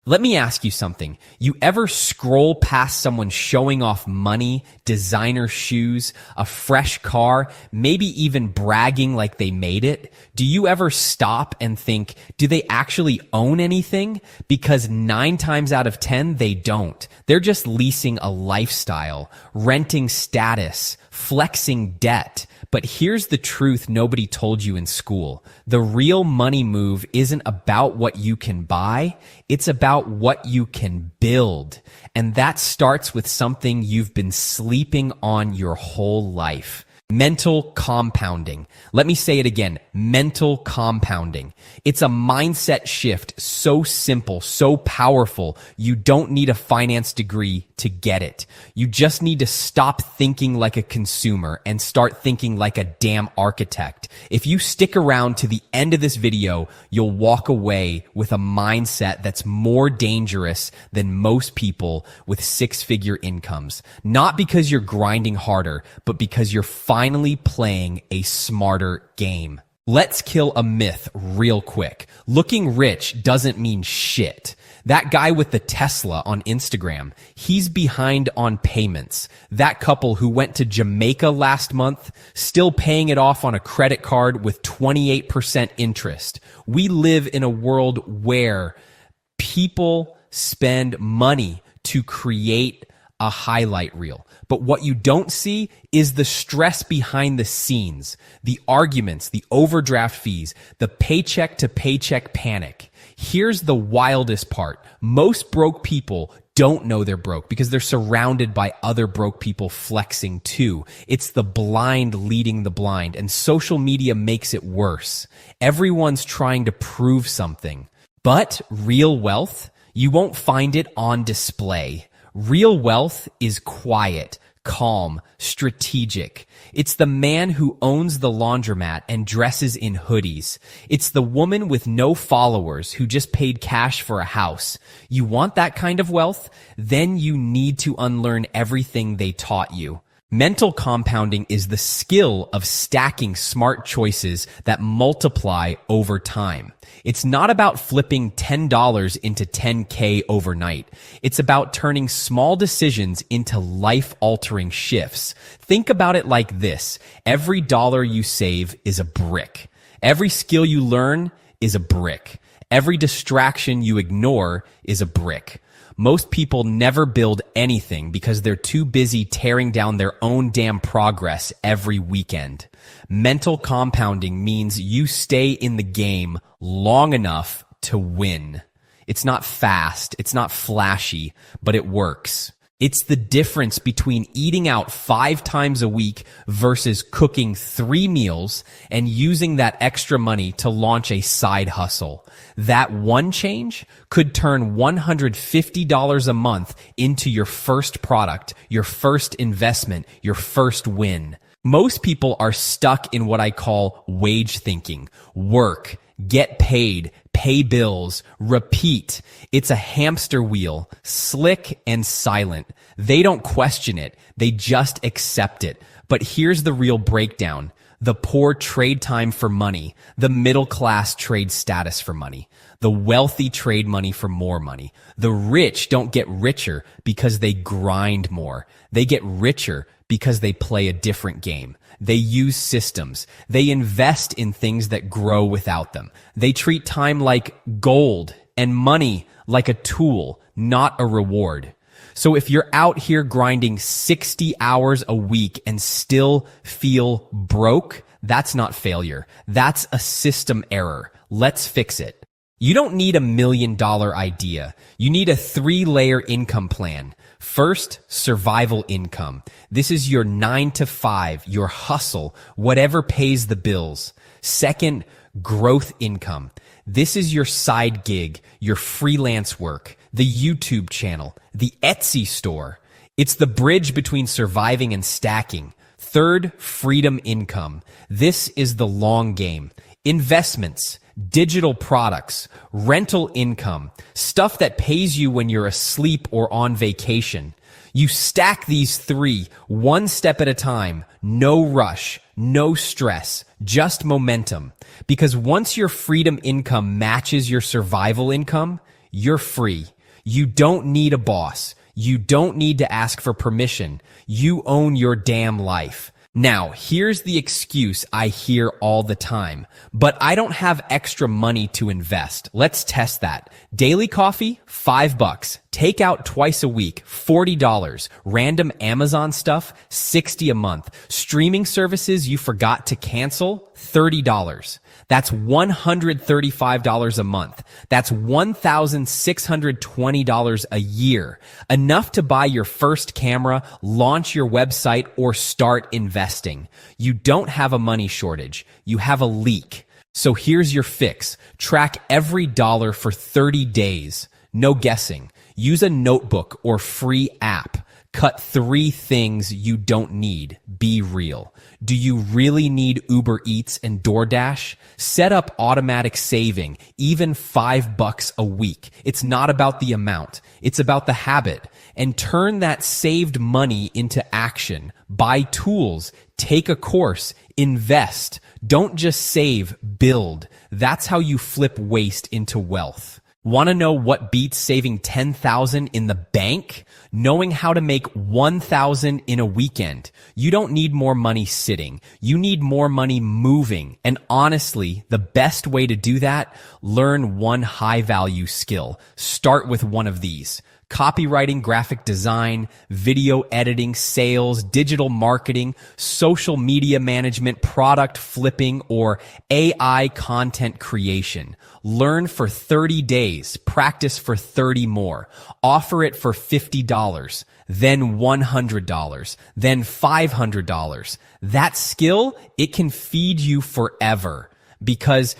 Let me ask you something. You ever scroll past someone showing off money, designer shoes, a fresh car, maybe even bragging like they made it? Do you ever stop and think, do they actually own anything? Because 9 times out of 10, they don't. They're just leasing a lifestyle, renting status, flexing debt. But here's the truth nobody told you in school. The real money move isn't about what you can buy. It's about what you can build. And that starts with something you've been sleeping on your whole life. Mental compounding. Let me say it again. Mental compounding. It's a mindset shift so simple, so powerful. You don't need a finance degree to get it. You just need to stop thinking like a consumer and start thinking like a damn architect. If you stick around to the end of this video, you'll walk away with a mindset that's more dangerous than most people with 6-figure incomes. Not because you're grinding harder, but because you're finally playing a smarter game. Let's kill a myth real quick. Looking rich doesn't mean shit. That guy with the Tesla on Instagram, he's behind on payments. That couple who went to Jamaica last month, still paying it off on a credit card with 28% interest. We live in a world where people spend money to create a highlight reel. But what you don't see is the stress behind the scenes, the arguments, the overdraft fees, the paycheck to paycheck panic. Here's the wildest part. Most broke people don't know they're broke because they're surrounded by other broke people flexing too. It's the blind leading the blind, and social media makes it worse. Everyone's trying to prove something. But real wealth, you won't find it on display. Real wealth is quiet, calm, strategic. It's the man who owns the laundromat and dresses in hoodies. It's the woman with no followers who just paid cash for a house. You want that kind of wealth? Then you need to unlearn everything they taught you. Mental compounding is the skill of stacking smart choices that multiply over time. It's not about flipping $10 into 10K overnight. It's about turning small decisions into life-altering shifts. Think about it like this. Every dollar you save is a brick. Every skill you learn is a brick. Every distraction you ignore is a brick. Most people never build anything because they're too busy tearing down their own damn progress every weekend. Mental compounding means you stay in the game long enough to win. It's not fast, it's not flashy, but it works. It's the difference between eating out 5 times a week versus cooking 3 meals and using that extra money to launch a side hustle. That one change could turn $150 a month into your first product, your first investment, your first win. Most people are stuck in what I call wage thinking. Work, get paid, pay bills, repeat. It's a hamster wheel, slick and silent. They don't question it. They just accept it. But here's the real breakdown. The poor trade time for money. The middle class trade status for money. The wealthy trade money for more money. The rich don't get richer because they grind more. They get richer because they play a different game. They use systems. They invest in things that grow without them. They treat time like gold and money like a tool, not a reward. So if you're out here grinding 60 hours a week and still feel broke, that's not failure. That's a system error. Let's fix it. You don't need $1 million idea. You need a 3-layer income plan. First, survival income. This is your 9 to 5, your hustle, whatever pays the bills. Second, growth income. This is your side gig, your freelance work, the YouTube channel, the Etsy store. It's the bridge between surviving and stacking. Third, freedom income. This is the long game. Investments, digital products, rental income, stuff that pays you when you're asleep or on vacation. You stack these 3, one step at a time, no rush, no stress, just momentum. Because once your freedom income matches your survival income, You're free. You don't need a boss. You don't need to ask for permission. You own your damn life. Now, here's the excuse I hear all the time. But I don't have extra money to invest. Let's test that. Daily coffee, $5. Takeout twice a week, $40. Random Amazon stuff, $60 a month. Streaming services you forgot to cancel, $30. That's $135 a month. That's $1,620 a year. Enough to buy your first camera, launch your website, or start investing. You don't have a money shortage. You have a leak. So here's your fix. Track every dollar for 30 days. No guessing. Use a notebook or free app. Cut 3 things you don't need. Be real. Do you really need Uber Eats and DoorDash? Set up automatic saving, even $5 a week. It's not about the amount. It's about the habit. And turn that saved money into action. Buy tools. Take a course. Invest. Don't just save, build. That's how you flip waste into wealth. Want to know what beats saving $10,000 in the bank? Knowing how to make $1,000 in a weekend. You don't need more money sitting. You need more money moving. And honestly, the best way to do that, learn one high value skill. Start with one of these. Copywriting, graphic design, video editing, sales, digital marketing, social media management, product flipping, or AI content creation. Learn for 30 days, practice for 30 more. Offer it for $50, then $100, then $500. That skill, it can feed you forever. Because,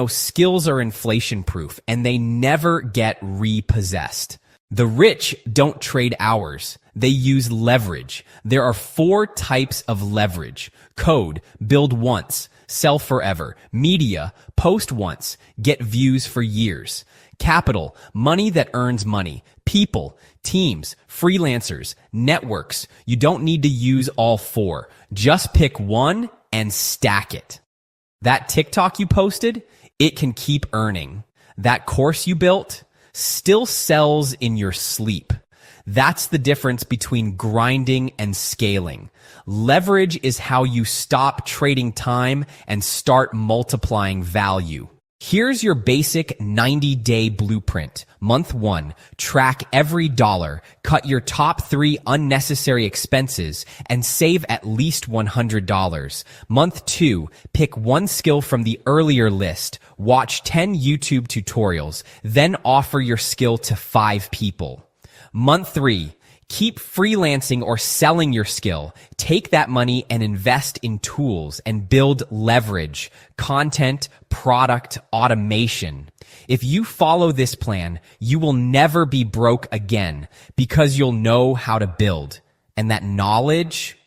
skills are inflation proof and they never get repossessed. The rich don't trade hours. They use leverage. There are 4 types of leverage. Code, build once, sell forever. Media, post once, get views for years. Capital, money that earns money. People, teams, freelancers, networks. You don't need to use all 4. Just pick one and stack it. That TikTok you posted, it can keep earning. That course you built still sells in your sleep. That's the difference between grinding and scaling. Leverage is how you stop trading time and start multiplying value. Here's your basic 90-day blueprint. Month 1, track every dollar, cut your top 3 unnecessary expenses, and save at least $100. Month 2, pick one skill from the earlier list, watch 10 YouTube tutorials, then offer your skill to 5 people. Month 3, keep freelancing or selling your skill. Take that money and invest in tools and build leverage, content, product, automation. If you follow this plan, you will never be broke again because you'll know how to build. And that knowledge,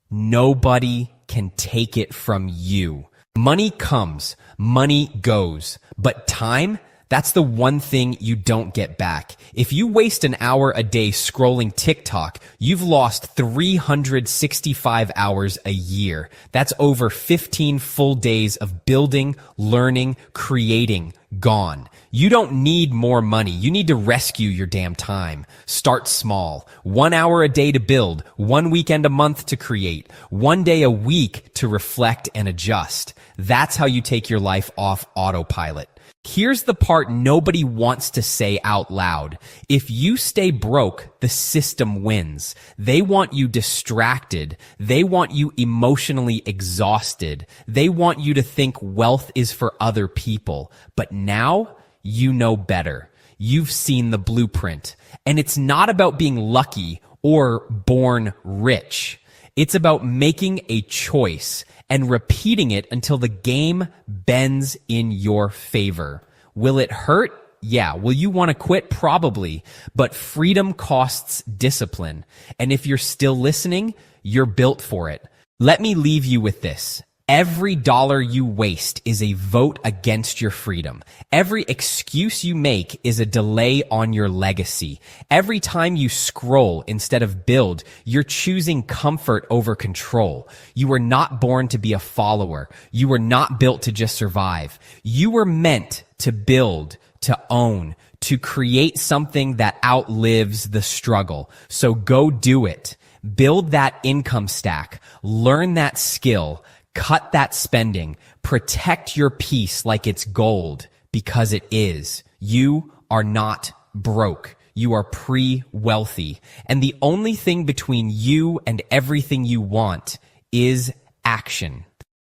nobody can take it from you. Money comes, money goes, but time, that's the one thing you don't get back. If you waste an hour a day scrolling TikTok, you've lost 365 hours a year. That's over 15 full days of building, learning, creating, gone. You don't need more money. You need to rescue your damn time. Start small. 1 hour a day to build, 1 weekend a month to create, 1 day a week to reflect and adjust. That's how you take your life off autopilot. Here's the part nobody wants to say out loud. If you stay broke, the system wins. They want you distracted. They want you emotionally exhausted. They want you to think wealth is for other people. But now you know better. You've seen the blueprint. And it's not about being lucky or born rich. It's about making a choice and repeating it until the game bends in your favor. Will it hurt? Yeah. Will you want to quit? Probably. But freedom costs discipline. And if you're still listening, you're built for it. Let me leave you with this. Every dollar you waste is a vote against your freedom. Every excuse you make is a delay on your legacy. Every time you scroll instead of build, you're choosing comfort over control. You were not born to be a follower. You were not built to just survive. You were meant to build, to own, to create something that outlives the struggle. So go do it. Build that income stack. Learn that skill. Cut that spending. Protect your peace like it's gold, because it is. You are not broke. You are pre-wealthy. And the only thing between you and everything you want is action.